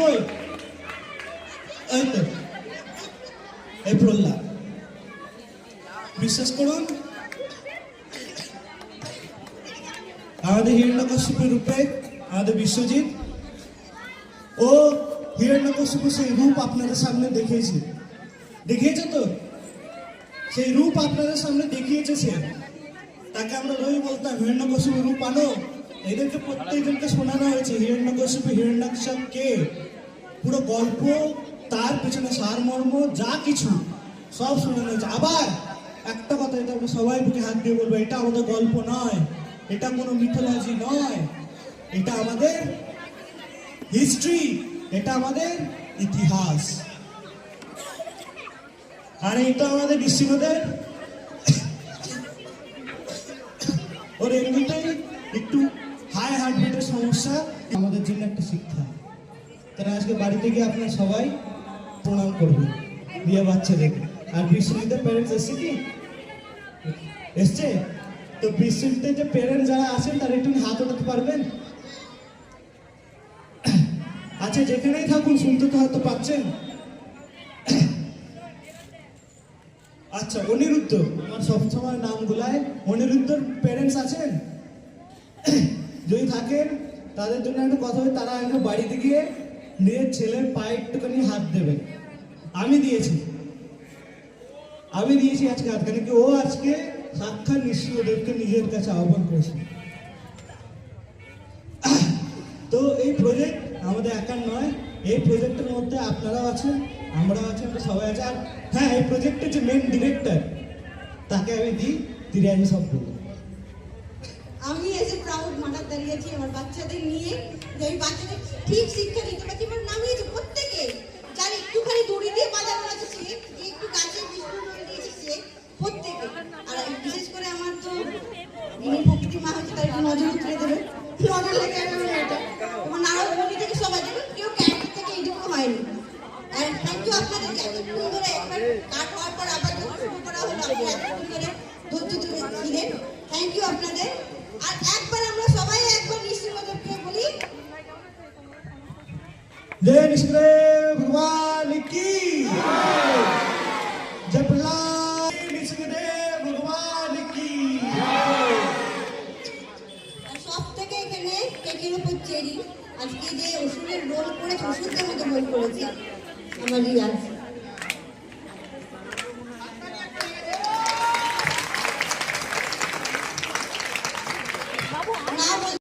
কই? এই তো, এই প্রহ্লাদ। বিশ্বাস করুন, আমাদের হিরণ্যকশিপুর রূপে আমাদের বিশ্বজিৎ ও হিরণ্যকশিপু সেই রূপ আপনাদের সামনে দেখিয়েছে তো, সেই রূপ আপনাদের সামনে দেখিয়েছে সে। তাকে আমরা রোজ বলতাম হিরণ্যকশিপু রূপ আনো। এদেরকে প্রত্যেকজনকে শোনানো হয়েছে হিরণ্যকশিপু হিরণ্যাক্ষ কে, পুরো গল্প, তার পেছনে সারমর্ম যা কিছু সব শোনানো হয়েছে। আবার একটা কথা, এটা আমরা সবাই বুকে হাত দিয়ে বলবো, এটা আমাদের গল্প নয়, এটা কোনো মিথোলজি নয়, এটা আমাদের হিস্ট্রি, এটা আমাদের ইতিহাস। আর এটা আমাদের ঋষিদের ওর এমনিতেই একটু হাই হার্টবিটের সমস্যা, আমাদের জন্য একটা শিক্ষা। তারা আজকে বাড়িতে গিয়ে আপনারা সবাই প্রণাম করবেন বিয়ে বাচ্চাদের। আর বিশ্বজিতের প্যারেন্টস এসছে কি? এসছে তো? বিশ্বজিতের যে প্যারেন্টস যারা আছেন তারা একটু হাত ওঠাতে পারবেন? আচ্ছা, যেখানেই থাকুন শুনতে তো হয়তো পাচ্ছেন। আচ্ছা, অনিরুদ্ধ, আমার সবসময় নাম গুলায়, অনিরুদ্ধর প্যারেন্টস আছেন? যদি থাকেন তাদের জন্য একটা কথা হয়, তারা একটা বাড়িতে গিয়ে নিজের ছেলের পায়ে একটুখানি হাত দেবেন। আমি দিয়েছি আজকে হাত, কেন কি ও আজকে সাক্ষাৎ নৃসিংহদেবকে নিজের কাছে আহ্বান করেছে। তো এই প্রজেক্ট আমাদের একার নয়, এই প্রজেক্টের মধ্যে আপনারাও আছেন, আমরাও আছি, আমরা সবাই আছি। আর হ্যাঁ, এই প্রজেক্টের যে মেন ডিরেক্টর তাকে আমি দিই, তিনি আমি সব বলি। আমি এসে প্রাউড মাথায় দাঁড়িয়েছি আমার বাচ্চাদের নিয়ে, যে আমি বাচ্চাদের ঠিক শিক্ষা দিতে পারছি। আমার নামিয়েছি প্রত্যেকে, যার একটুখানি দড়ি দিয়ে বাঁধানো আছে সে, একটু গাছের বিস্ফোরণ দিয়েছে সে, প্রত্যেকে। আর বিশেষ করে আমার তো যিনি প্রকৃতি মা হচ্ছে তার একটু নজর উতরে দেবে, নজর লেগে যাবে এটা। আমার নারদ মুনি থেকে সবাই দেখুন, কেউ ক্যারেক্টার থেকে এইটুকু হয়নি। আর থ্যাংক ইউ আপনাদেরকে, এতক্ষণ ধরে একবার কাট হওয়ার পর আবার শুরু করা হলো, আপনি এতক্ষণ ধরে ধৈর্য ছিলেন, থ্যাংক ইউ আপনাদের। আর একবার আমরা সবাই একবার নৃসিংহদেবকে বলি, জয় নৃসিংহদেব ভগবান কি জয়, প্রহ্লাদ নৃসিংহদেব ভগবান কি। সব থেকে এখানে কেকের উপর চেরি, আজকে যে ওষুধের রোল করেছে, ওষুধের মতো রোল করেছে আমার রিয়াজ।